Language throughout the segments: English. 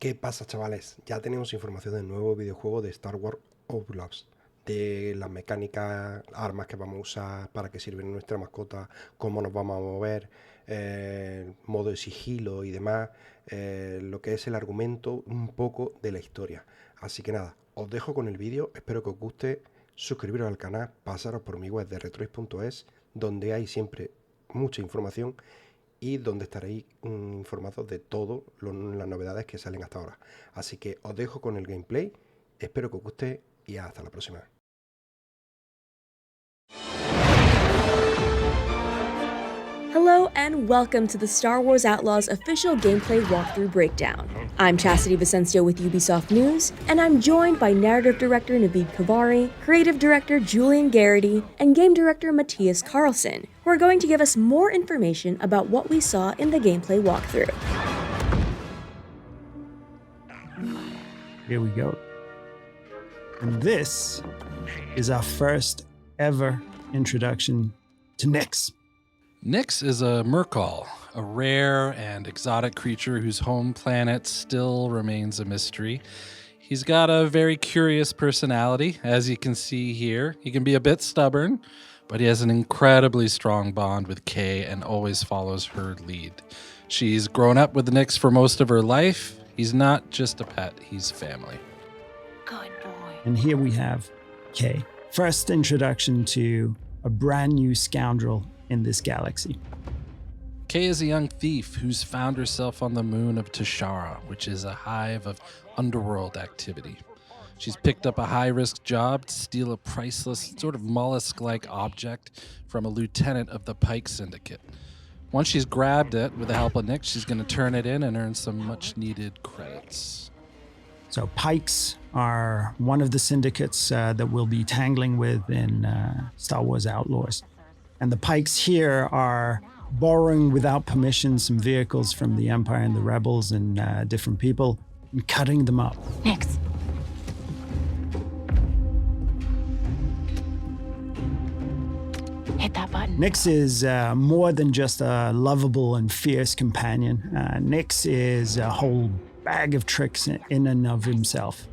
¿Qué pasa, chavales? Ya tenemos información del nuevo videojuego de Star Wars Outlaws, de las mecánicas, armas que vamos a usar, para qué sirven nuestra mascota, cómo nos vamos a mover, modo de sigilo y demás, lo que es el argumento, un poco de la historia. Así que nada, os dejo con el vídeo, espero que os guste, suscribiros al canal, pasaros por mi web de retrois.es, donde hay siempre mucha información y donde estaréis informados de todas las novedades que salen hasta ahora. Así que os dejo con el gameplay, espero que os guste y hasta la próxima. Hello and welcome to the Star Wars Outlaws official gameplay walkthrough breakdown. I'm Chastity Vicencio with Ubisoft News, and I'm joined by narrative director Navid Kavari, creative director Julian Garrity, and game director Matthias Carlson, who are going to give us more information about what we saw in the gameplay walkthrough. Here we go. And this is our first ever introduction to Nyx. Nyx is a Merkal, a rare and exotic creature whose home planet still remains a mystery. He's got a very curious personality, as you can see here. He can be a bit stubborn, but he has an incredibly strong bond with Kay and always follows her lead. She's grown up with Nyx for most of her life. He's not just a pet, he's family. Good boy. And here we have Kay. First introduction to a brand new scoundrel in this galaxy. Kay is a young thief who's found herself on the moon of Tashara, which is a hive of underworld activity. She's picked up a high-risk job to steal a priceless, sort of mollusk-like object from a lieutenant of the Pike Syndicate. Once she's grabbed it, with the help of Nyx, she's going to turn it in and earn some much-needed credits. So Pikes are one of the syndicates that we'll be tangling with in Star Wars Outlaws. And the Pikes here are borrowing without permission some vehicles from the Empire and the Rebels and different people and cutting them up. Nyx. Hit that button. Nyx is more than just a lovable and fierce companion. Nyx is a whole bag of tricks in and of himself.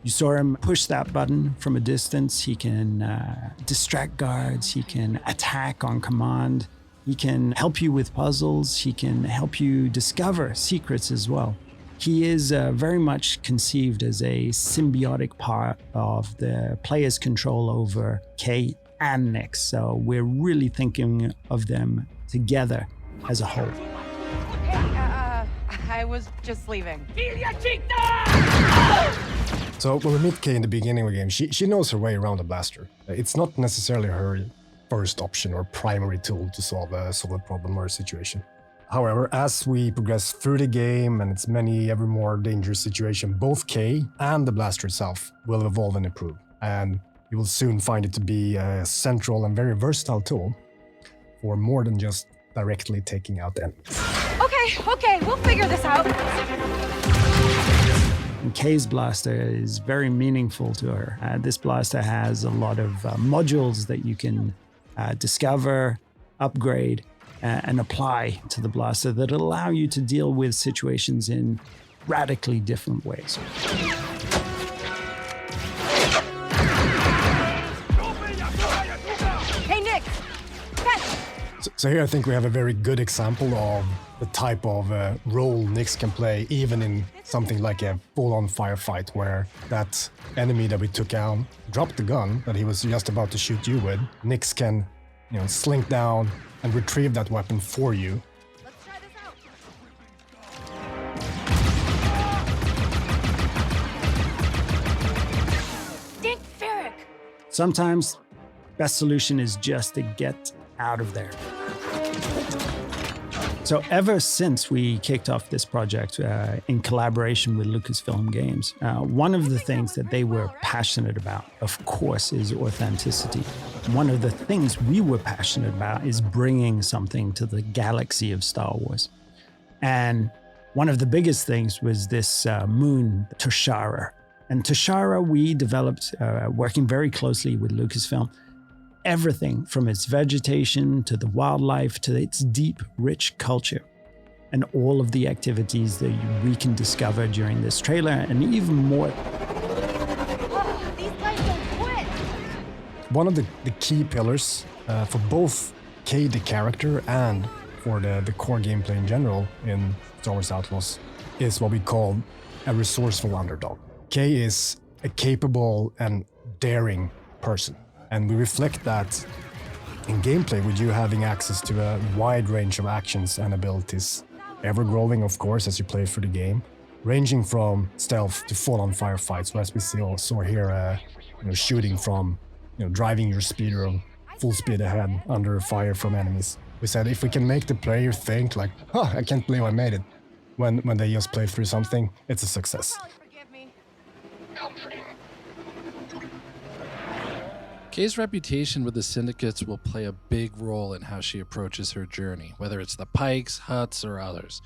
You saw him push that button from a distance. He can distract guards. He can attack on command. He can help you with puzzles. He can help you discover secrets as well. He is very much conceived as a symbiotic part of the player's control over Kay and Nyx. So we're really thinking of them together as a whole. I was just leaving. So when we meet Kay in the beginning of the game, she knows her way around the blaster. It's not necessarily her first option or primary tool to solve a problem or a situation. However, as we progress through the game and its ever more dangerous situation, both Kay and the blaster itself will evolve and improve. And you will soon find it to be a central and very versatile tool for more than just directly taking out enemies. Okay, we'll figure this out. And Kay's blaster is very meaningful to her. This blaster has a lot of modules that you can discover, upgrade, and apply to the blaster that allow you to deal with situations in radically different ways. Hey, Nyx! So here I think we have a very good example of the type of role Nyx can play, even in something like a full-on firefight, where that enemy that we took down dropped the gun that he was just about to shoot you with. Nyx can, slink down and retrieve that weapon for you. Let's try this out. Dick Ferrick! Sometimes, best solution is just to get out of there. So ever since we kicked off this project in collaboration with Lucasfilm Games, one of the things that they were passionate about, of course, is authenticity. One of the things we were passionate about is bringing something to the galaxy of Star Wars. And one of the biggest things was this moon, Tashara. And Tashara, we developed, working very closely with Lucasfilm, everything from its vegetation to the wildlife to its deep, rich culture. and all of the activities that we can discover during this trailer, and even more. These guys don't quit. One of the key pillars for both Kay the character and for the core gameplay in general in Star Wars Outlaws is what we call a resourceful underdog. Kay is a capable and daring person, and we reflect that in gameplay with you having access to a wide range of actions and abilities, ever growing of course as you play through the game, ranging from stealth to full-on firefights, as we saw here, shooting from, driving your speeder full speed ahead under fire from enemies. We said if we can make the player think like, I can't believe I made it, when they just play through something, it's a success. Forgive me. Kay's reputation with the syndicates will play a big role in how she approaches her journey, whether it's the Pikes, Hutts, or others.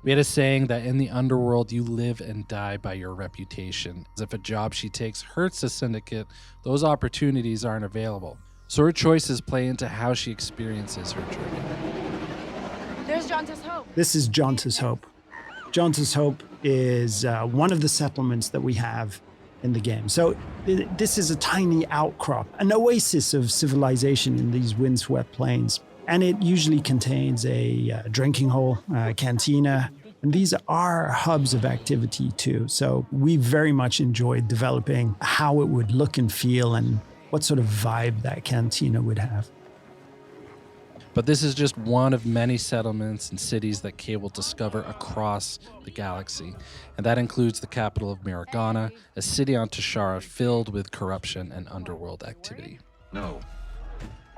We had a saying that in the underworld, you live and die by your reputation. As if a job she takes hurts a syndicate, those opportunities aren't available. So her choices play into how she experiences her journey. There's Jonta's Hope. This is Jonta's Hope. Jonta's Hope is one of the settlements that we have in the game. So this is a tiny outcrop, an oasis of civilization in these windswept plains. And it usually contains a drinking hole, a cantina, and these are hubs of activity too. So we very much enjoyed developing how it would look and feel and what sort of vibe that cantina would have. But this is just one of many settlements and cities that Kay will discover across the galaxy. And that includes the capital of Miragana, a city on Tashara filled with corruption and underworld activity. No.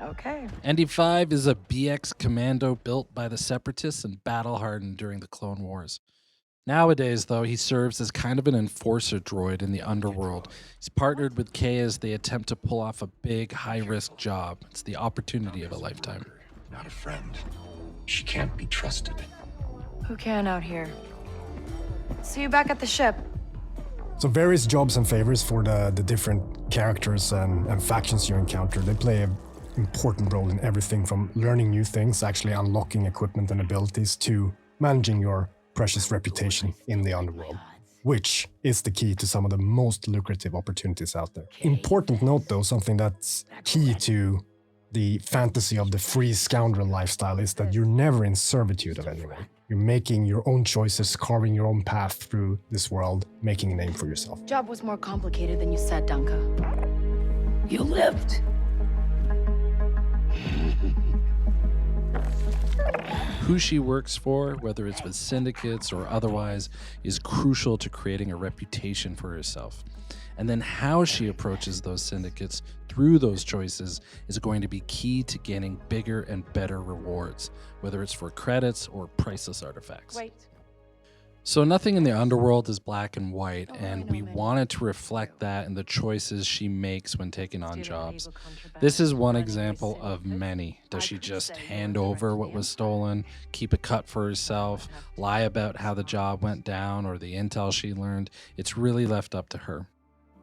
Okay. ND5 is a BX commando built by the Separatists and battle-hardened during the Clone Wars. Nowadays, though, he serves as kind of an enforcer droid in the underworld. He's partnered with Kay as they attempt to pull off a big, high-risk job. It's the opportunity of a lifetime. Not a friend. She can't be trusted. Who can out here? See you back at the ship. So various jobs and favors for the different characters and factions you encounter. They play an important role in everything from learning new things, actually unlocking equipment and abilities, to managing your precious reputation in the underworld, which is the key to some of the most lucrative opportunities out there. Important note though, something that's key to the fantasy of the free scoundrel lifestyle is that you're never in servitude of anyone. You're making your own choices, carving your own path through this world, making a name for yourself. Job was more complicated than you said, Dunka. You lived. Who she works for, whether it's with syndicates or otherwise, is crucial to creating a reputation for herself. And then how she approaches those syndicates through those choices is going to be key to gaining bigger and better rewards, whether it's for credits or priceless artifacts. Wait. So nothing in the underworld is black and white, and we wanted to reflect that in the choices she makes when taking on jobs. This is one example of many. Does she just hand over what was stolen, keep a cut for herself, lie about how the job went down or the intel she learned? It's really left up to her.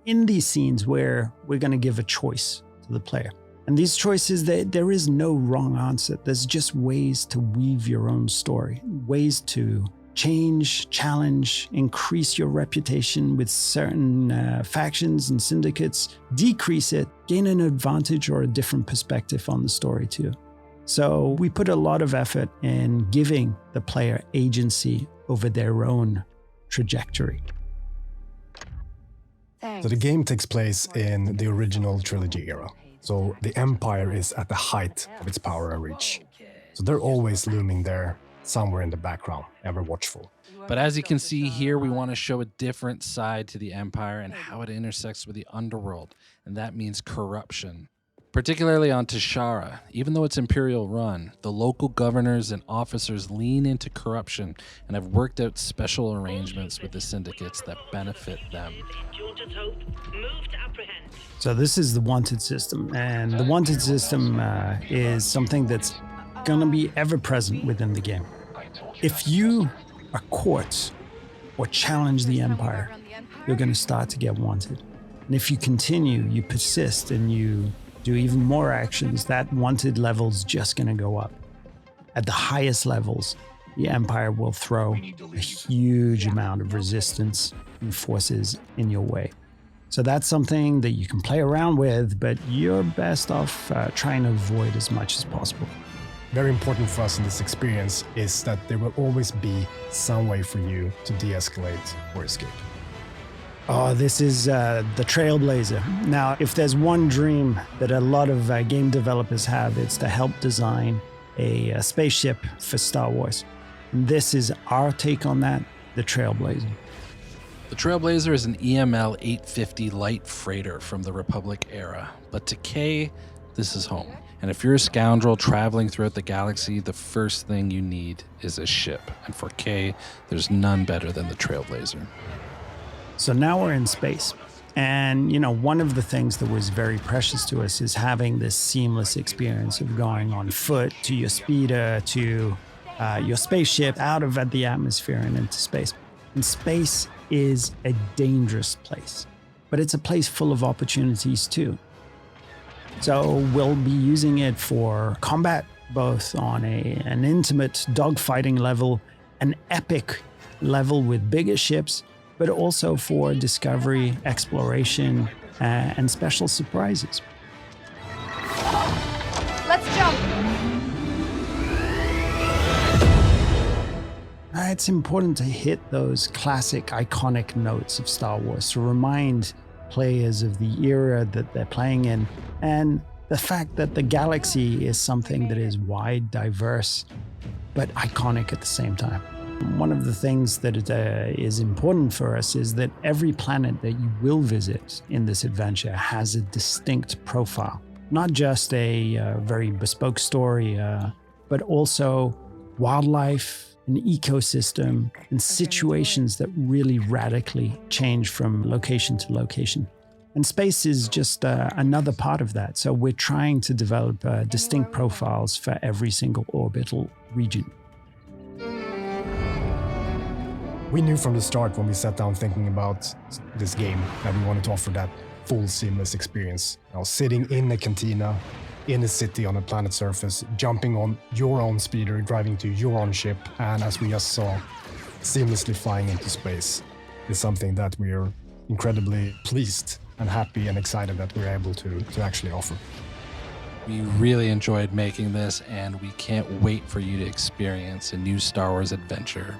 In these scenes where we're going to give a choice to the player, and these choices, there is no wrong answer. There's just ways to weave your own story, ways to change, challenge, increase your reputation with certain factions and syndicates, decrease it, gain an advantage or a different perspective on the story too. So we put a lot of effort in giving the player agency over their own trajectory. Thanks. So the game takes place in the original trilogy era. So the Empire is at the height of its power and reach. So they're always looming there, somewhere in the background, ever watchful. But as you can see here, we want to show a different side to the Empire and how it intersects with the underworld, and that means corruption. Particularly on Tashara, even though it's Imperial run, the local governors and officers lean into corruption and have worked out special arrangements with the syndicates that benefit them. So this is the wanted system, and the wanted system is something that's going to be ever present within the game. If you are caught or challenge the Empire, you're going to start to get wanted. And if you continue, you persist, and you do even more actions, that wanted level's just going to go up. At the highest levels, the Empire will throw a huge amount of resistance and forces in your way. So that's something that you can play around with, but you're best off trying to avoid as much as possible. Very important for us in this experience is that there will always be some way for you to de-escalate or escape. Oh, this is the Trailblazer. Now, if there's one dream that a lot of game developers have, it's to help design a spaceship for Star Wars. And this is our take on that, the Trailblazer. The Trailblazer is an EML 850 light freighter from the Republic era, but to Kay, this is home. And if you're a scoundrel traveling throughout the galaxy, the first thing you need is a ship. And for Kay, there's none better than the Trailblazer. So now we're in space. And, one of the things that was very precious to us is having this seamless experience of going on foot to your speeder, to your spaceship, out of the atmosphere and into space. And space is a dangerous place, but it's a place full of opportunities too. So we'll be using it for combat, both on an intimate dogfighting level, an epic level with bigger ships, but also for discovery, exploration, and special surprises. Let's jump! It's important to hit those classic, iconic notes of Star Wars to remind players of the era that they're playing in, and the fact that the galaxy is something that is wide, diverse, but iconic at the same time. One of the things that is important for us is that every planet that you will visit in this adventure has a distinct profile, not just a very bespoke story, but also wildlife, an ecosystem, and situations that really radically change from location to location. And space is just another part of that. So we're trying to develop distinct profiles for every single orbital region. We knew from the start when we sat down thinking about this game that we wanted to offer that full seamless experience. Sitting in a cantina, in a city on a planet's surface, jumping on your own speeder, driving to your own ship, and as we just saw, seamlessly flying into space is something that we are incredibly pleased and happy and excited that we're able to actually offer. We really enjoyed making this, and we can't wait for you to experience a new Star Wars adventure.